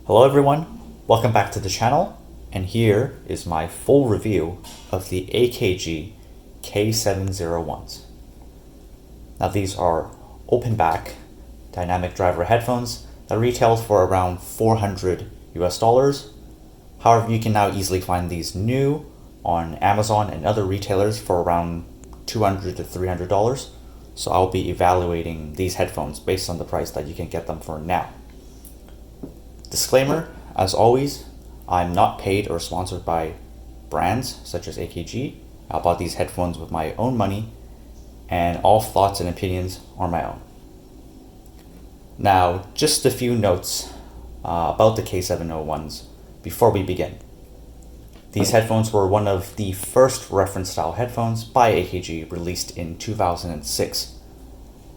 Hello everyone, welcome back to the channel, and here is my full review of the AKG K701s. Now these are open back dynamic driver headphones that retailed for around $400 US. However, you can now easily find these new on Amazon and other retailers for around $200 to $300. So I'll be evaluating these headphones based on the price that you can get them for now. Disclaimer, as always, I'm not paid or sponsored by brands such as AKG. I bought these headphones with my own money, and all thoughts and opinions are my own. Now, just a few notes about the K701s before we begin. These headphones were one of the first reference style headphones by AKG released in 2006.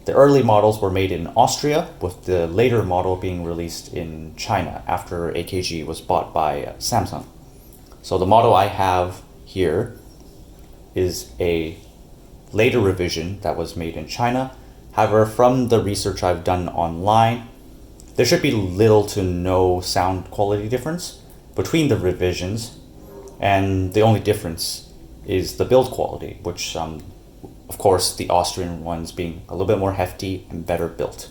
The early models were made in Austria, with the later model being released in China after AKG was bought by Samsung. So the model I have here is a later revision that was made in China. However, from the research I've done online, there should be little to no sound quality difference between the revisions, and the only difference is the build quality, which of course the Austrian ones being a little bit more hefty and better built.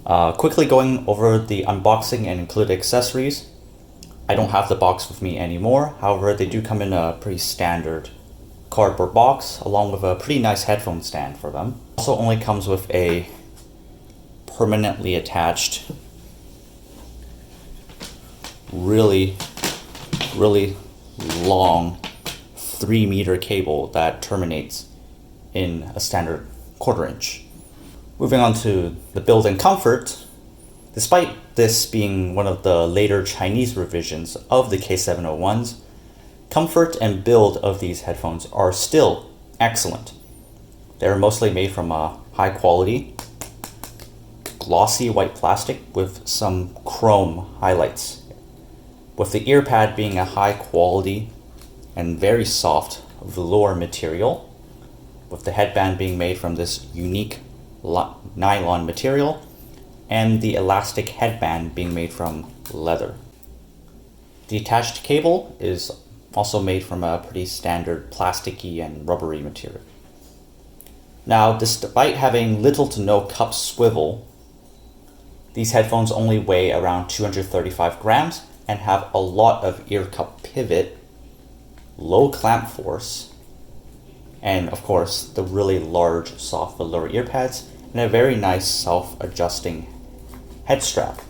Quickly going over the unboxing and included accessories. I don't have the box with me anymore, however they do come in a pretty standard cardboard box along with a pretty nice headphone stand for them. Also only comes with a permanently attached really long 3-meter cable that terminates in a standard 1/4 inch. Moving on to the build and comfort. Despite this being one of the later Chinese revisions of the K701s, comfort and build of these headphones are still excellent. They're mostly made from a high quality glossy white plastic with some chrome highlights, with the ear pad being a high quality and very soft velour material, with the headband being made from this unique nylon material, and the elastic headband being made from leather. The attached cable is also made from a pretty standard plasticky and rubbery material. Now, despite having little to no cup swivel, these headphones only weigh around 235 grams and have a lot of ear cup pivot, low clamp force, and of course the really large soft velour ear pads and a very nice self-adjusting head strap.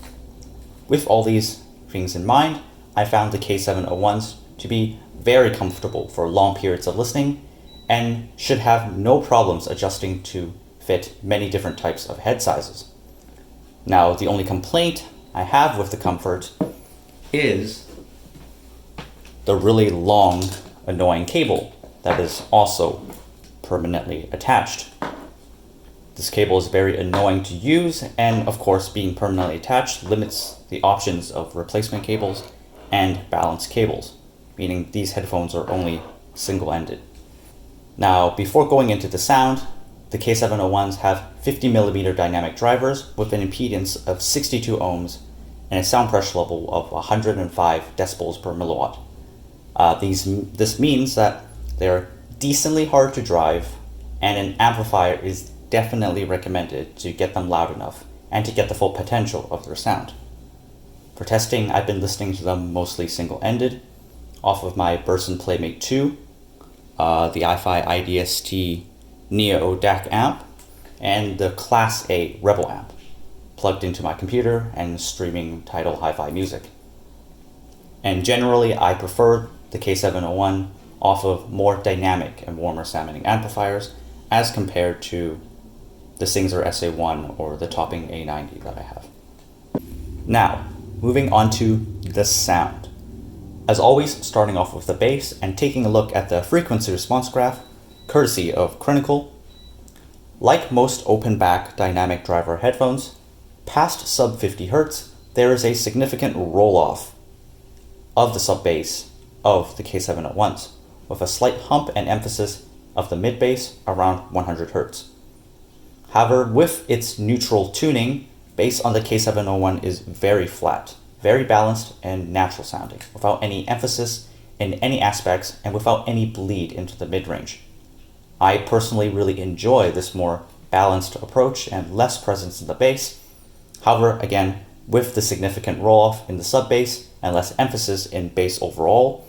With all these things in mind, I found the K701s to be very comfortable for long periods of listening and should have no problems adjusting to fit many different types of head sizes. Now, the only complaint I have with the comfort is the really long, annoying cable that is also permanently attached. This cable is very annoying to use, and of course being permanently attached limits the options of replacement cables and balance cables, meaning these headphones are only single-ended. Now, before going into the sound, the K701s have 50mm dynamic drivers with an impedance of 62 ohms and a sound pressure level of 105 decibels per milliwatt. This means that they're decently hard to drive, and an amplifier is definitely recommended to get them loud enough and to get the full potential of their sound. For testing, I've been listening to them mostly single-ended off of my Burson Playmate 2, the iFi IDST Neo DAC amp, and the Class A Rebel amp, plugged into my computer and streaming Tidal hi-fi music. And generally, I prefer the K701 off of more dynamic and warmer sounding amplifiers as compared to the Singzer SA1 or the Topping A90 that I have. Now, moving on to the sound. As always, starting off with the bass and taking a look at the frequency response graph, courtesy of Critical. Like most open back dynamic driver headphones, past sub 50 Hz, there is a significant roll-off of the sub-bass of the K701s, with a slight hump and emphasis of the mid-bass around 100 Hz. However, with its neutral tuning, bass on the K701 is very flat, very balanced and natural sounding, without any emphasis in any aspects and without any bleed into the mid-range. I personally really enjoy this more balanced approach and less presence in the bass. However, again, with the significant roll-off in the sub-bass and less emphasis in bass overall,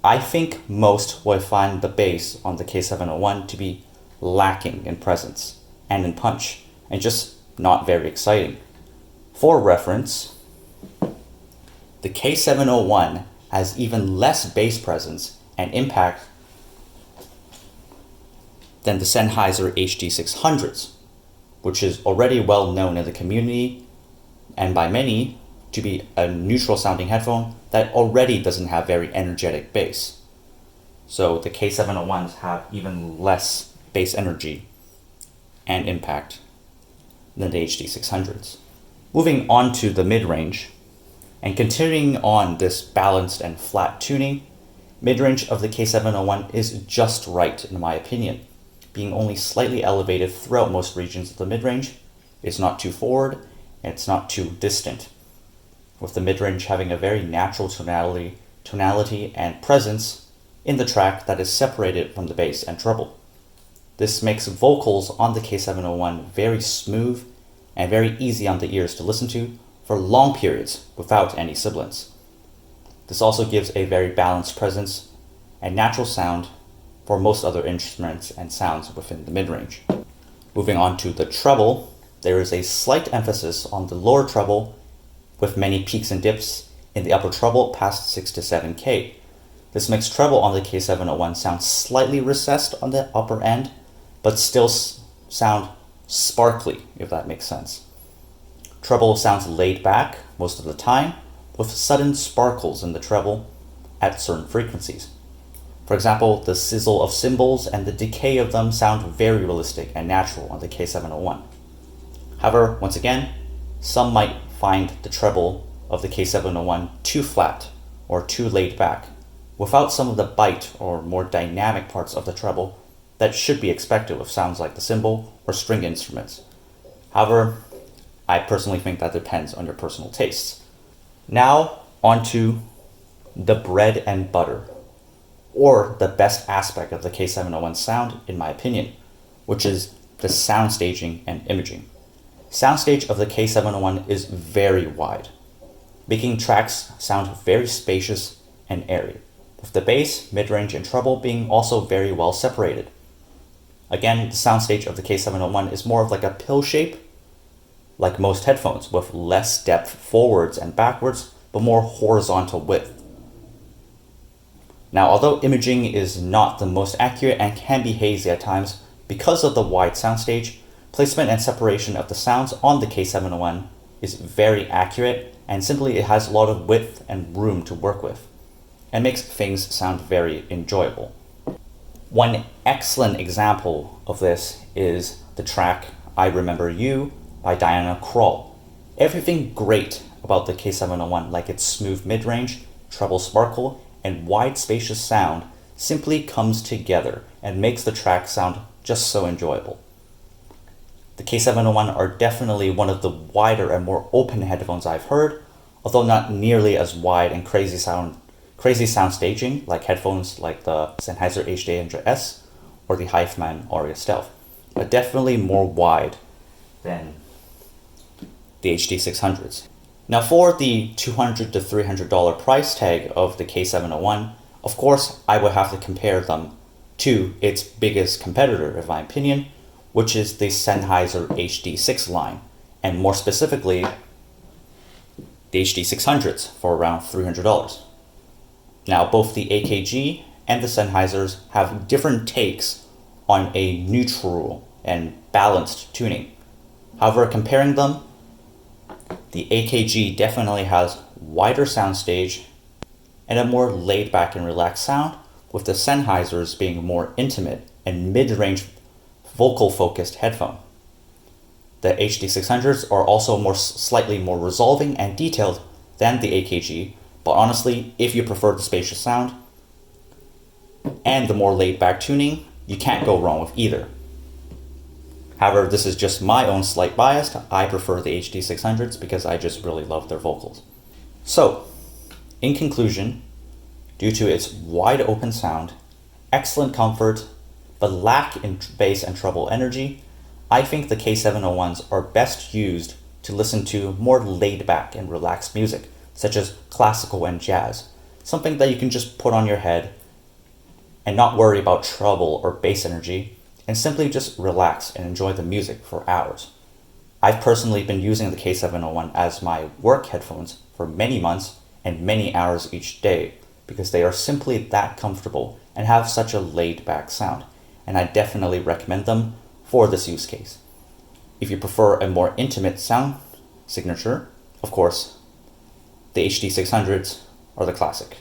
I think most will find the bass on the K701 to be lacking in presence and in punch, and just not very exciting. For reference, the K701 has even less bass presence and impact than the Sennheiser HD600s, which is already well known in the community and by many to be a neutral sounding headphone that already doesn't have very energetic bass. So the K701s have even less bass energy and impact than the HD600s. Moving on to the mid-range, and continuing on this balanced and flat tuning, mid-range of the K701 is just right in my opinion, being only slightly elevated throughout most regions of the mid-range. It's not too forward, and it's not too distant, with the mid-range having a very natural tonality and presence in the track that is separated from the bass and treble. This makes vocals on the K701 very smooth and very easy on the ears to listen to for long periods without any sibilance. This also gives a very balanced presence and natural sound for most other instruments and sounds within the mid-range. Moving on to the treble, there is a slight emphasis on the lower treble with many peaks and dips in the upper treble past 6 to 7K. This makes treble on the K701 sound slightly recessed on the upper end, but still sound sparkly, if that makes sense. Treble sounds laid back most of the time, with sudden sparkles in the treble at certain frequencies. For example, the sizzle of cymbals and the decay of them sound very realistic and natural on the K701. However, once again, some might find the treble of the K701 too flat or too laid back, without some of the bite or more dynamic parts of the treble that should be expected with sounds like the cymbal or string instruments. However, I personally think that depends on your personal tastes. Now, onto the bread and butter, or the best aspect of the K701 sound, in my opinion, which is the sound staging and imaging. Soundstage of the K701 is very wide, making tracks sound very spacious and airy, with the bass, mid-range, and treble being also very well separated. Again, the soundstage of the K701 is more of like a pill shape, like most headphones, with less depth forwards and backwards, but more horizontal width. Now, although imaging is not the most accurate and can be hazy at times because of the wide soundstage, placement and separation of the sounds on the K701 is very accurate, and simply it has a lot of width and room to work with, and makes things sound very enjoyable. One excellent example of this is the track I Remember You by Diana Krall. Everything great about the K701, like its smooth mid-range, treble sparkle, and wide spacious sound, simply comes together and makes the track sound just so enjoyable. The K701 are definitely one of the wider and more open headphones I've heard, although not nearly as wide and crazy sound staging like headphones like the Sennheiser HD800S or the Hyfman Aria Stealth, but definitely more wide than the HD600s. Now, for the $200 to $300 price tag of the K701, of course I would have to compare them to its biggest competitor, in my opinion, which is the Sennheiser HD6 line, and more specifically the HD600s for around $300. Now, both the AKG and the Sennheisers have different takes on a neutral and balanced tuning. However, comparing them, the AKG definitely has wider soundstage and a more laid back and relaxed sound, with the Sennheisers being a more intimate and mid-range vocal focused headphone. The HD600s are also slightly more resolving and detailed than the AKG, but honestly, if you prefer the spacious sound and the more laid back tuning, you can't go wrong with either. However, this is just my own slight bias. I prefer the HD600s because I just really love their vocals. So, in conclusion, due to its wide open sound, excellent comfort, but lack in bass and treble energy, I think the K701s are best used to listen to more laid back and relaxed music, such as classical and jazz, something that you can just put on your head and not worry about treble or bass energy, and simply just relax and enjoy the music for hours. I've personally been using the K701 as my work headphones for many months and many hours each day because they are simply that comfortable and have such a laid back sound, and I definitely recommend them for this use case. If you prefer a more intimate sound signature, of course, the HD600s are the classic.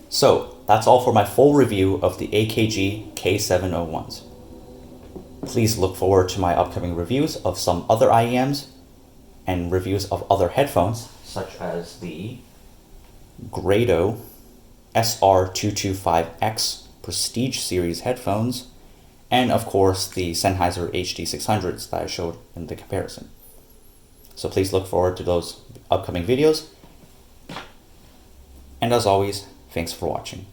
So that's all for my full review of the AKG K701s. Please look forward to my upcoming reviews of some other IEMs and reviews of other headphones, such as the Grado SR225X Prestige Series headphones, and of course the Sennheiser HD600s that I showed in the comparison. So please look forward to those upcoming videos. And as always, thanks for watching.